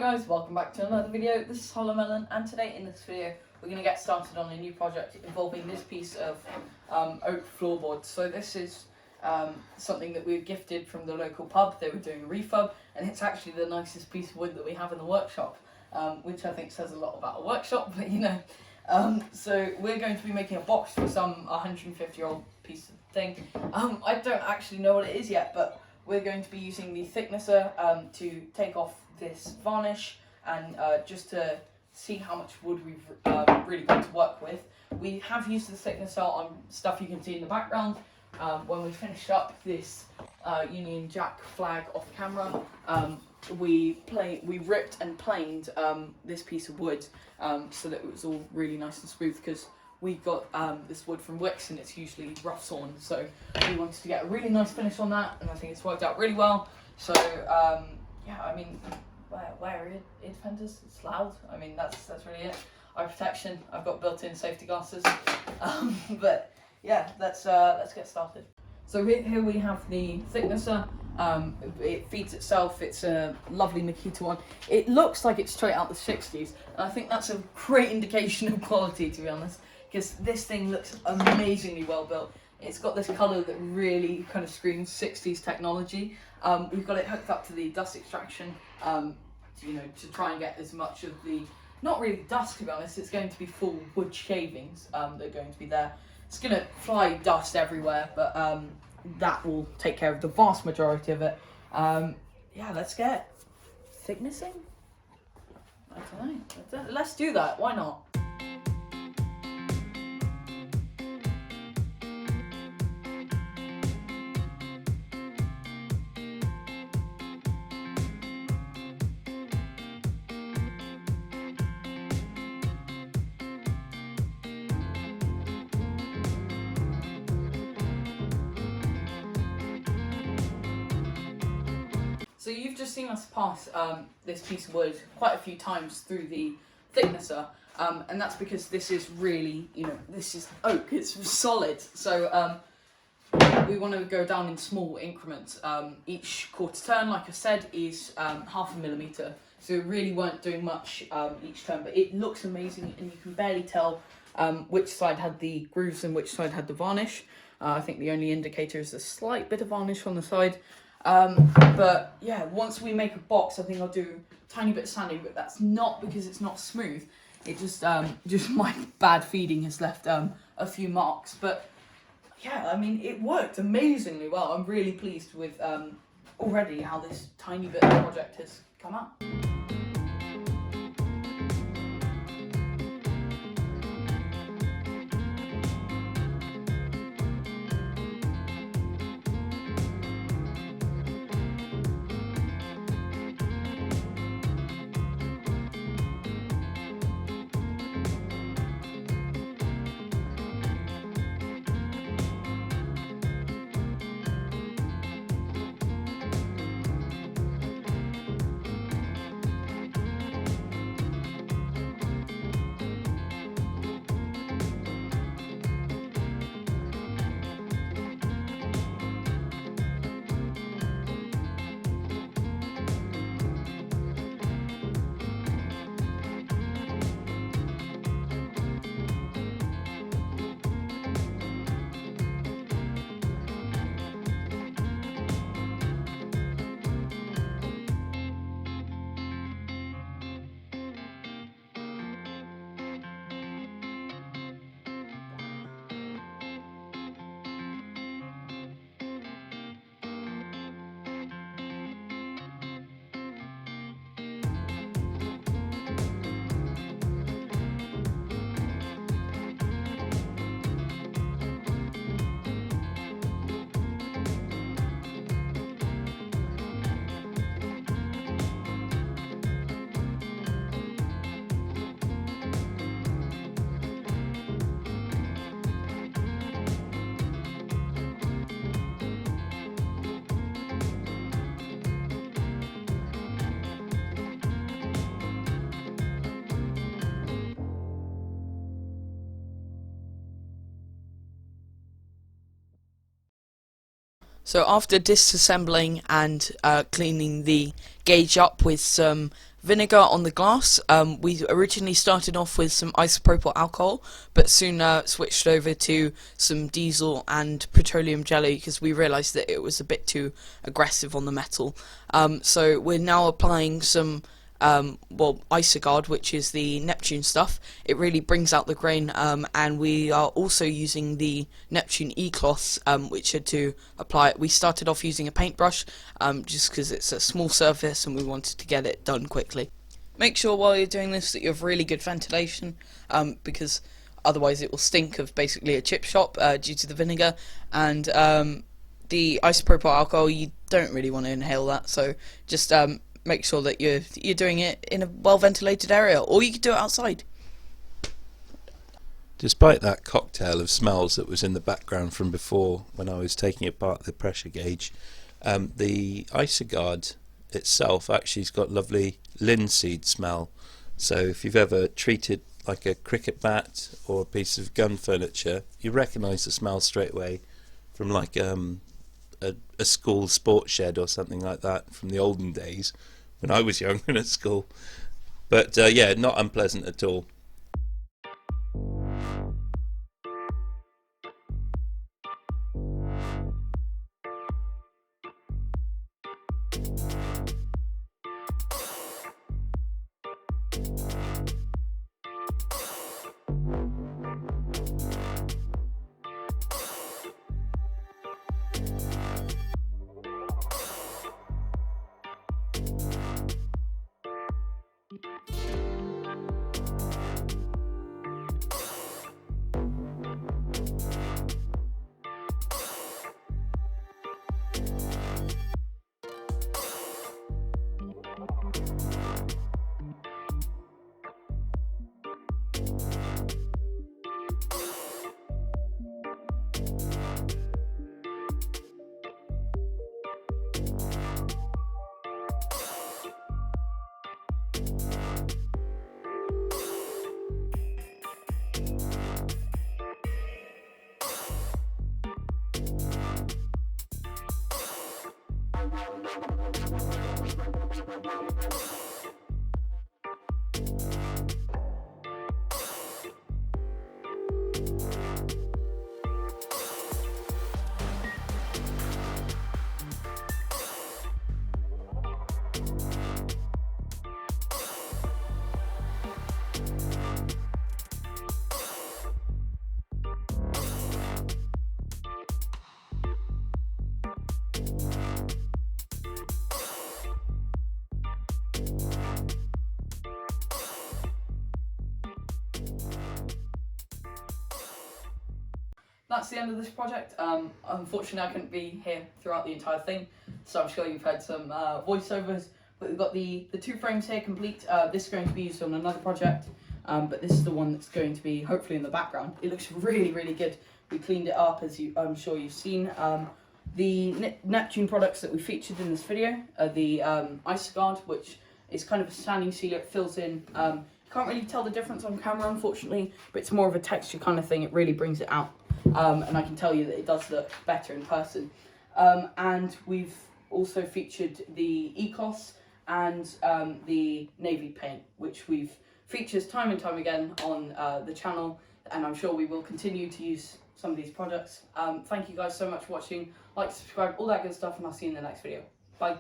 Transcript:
guys, welcome back to another video. This is Hollow Melon, and today in this video we're going to get started on a new project involving this piece of oak floorboard. So this is something that we were gifted from the local pub. They were doing a refurb, and it's actually the nicest piece of wood that we have in the workshop, which I think says a lot about a workshop, but you know. So we're going to be making a box for some 150-year-old piece of thing. I don't actually know what it is yet, but we're going to be using the thicknesser to take off this varnish and just to see how much wood we've really got to work with. We have used the thicknesser on stuff you can see in the background. When we finished up this Union Jack flag off camera, we ripped and planed this piece of wood so that it was all really nice and smooth, because we got this wood from Wicks and it's usually rough sawn, so we wanted to get a really nice finish on that, and I think it's worked out really well. So yeah, I mean, where ear defenders, it's loud. I mean, that's really it. Eye protection, I've got built-in safety glasses. But yeah, let's get started. So here we have the thicknesser. It feeds itself. It's a lovely Makita one. It looks like it's straight out the 60s, and I think that's a great indication of quality, to be honest, because this thing looks amazingly well built. It's got this colour that really kind of screams 60s technology. We've got it hooked up to the dust extraction, to try and get as much of the, not really dust, to be honest. It's going to be full wood shavings that are going to be there. It's going to fly dust everywhere, but that will take care of the vast majority of it. Yeah, let's get thicknessing. I don't know. Let's do that. Why not? So you've just seen us pass this piece of wood quite a few times through the thicknesser, and that's because this is really, this is oak, it's solid. So we want to go down in small increments. Each quarter turn, like I said, is 0.5 millimeter. So we really weren't doing much each turn, but it looks amazing, and you can barely tell which side had the grooves and which side had the varnish. I think the only indicator is a slight bit of varnish on the side. But yeah, once we make a box, I think I'll do a tiny bit of sanding, but that's not because it's not smooth. It just my bad feeding has left a few marks. But yeah, I mean, it worked amazingly well. I'm really pleased with already how this tiny bit of project has come out. So after disassembling and cleaning the gauge up with some vinegar on the glass. We originally started off with some isopropyl alcohol, but soon switched over to some diesel and petroleum jelly because we realised that it was a bit too aggressive on the metal. So we're now applying some Iso-gaurd, which is the Neptune stuff. It really brings out the grain, and we are also using the Neptune e-cloths, which are to apply it. We started off using a paintbrush, just because it's a small surface and we wanted to get it done quickly. Make sure while you're doing this that you have really good ventilation, because otherwise it will stink of basically a chip shop due to the vinegar, and the isopropyl alcohol, you don't really want to inhale that, so just make sure that you're doing it in a well ventilated area, or you could do it outside. Despite that cocktail of smells that was in the background from before when I was taking apart the pressure gauge, the Iso-gaurd itself actually has got lovely linseed smell. So if you've ever treated like a cricket bat or a piece of gun furniture, you recognise the smell straight away from like a school sports shed or something like that from the olden days when I was young and at school. But yeah, not unpleasant at all. That's the end of this project. Unfortunately, I couldn't be here throughout the entire thing, so I'm sure you've heard some voiceovers. But we've got the two frames here complete. This is going to be used on another project, but this is the one that's going to be hopefully in the background. It looks really, really good. We cleaned it up, as I'm sure you've seen. The Neptune products that we featured in this video are the Iso-gaurd, which is kind of a standing sealer. It fills in. Can't really tell the difference on camera, unfortunately, but it's more of a texture kind of thing. It really brings it out. And I can tell you that it does look better in person. And we've also featured the e-cloths and the navy paint, which we've featured time and time again on the channel, and I'm sure we will continue to use some of these products. Thank you guys so much for watching. Like, subscribe, all that good stuff, and I'll see you in the next video. Bye.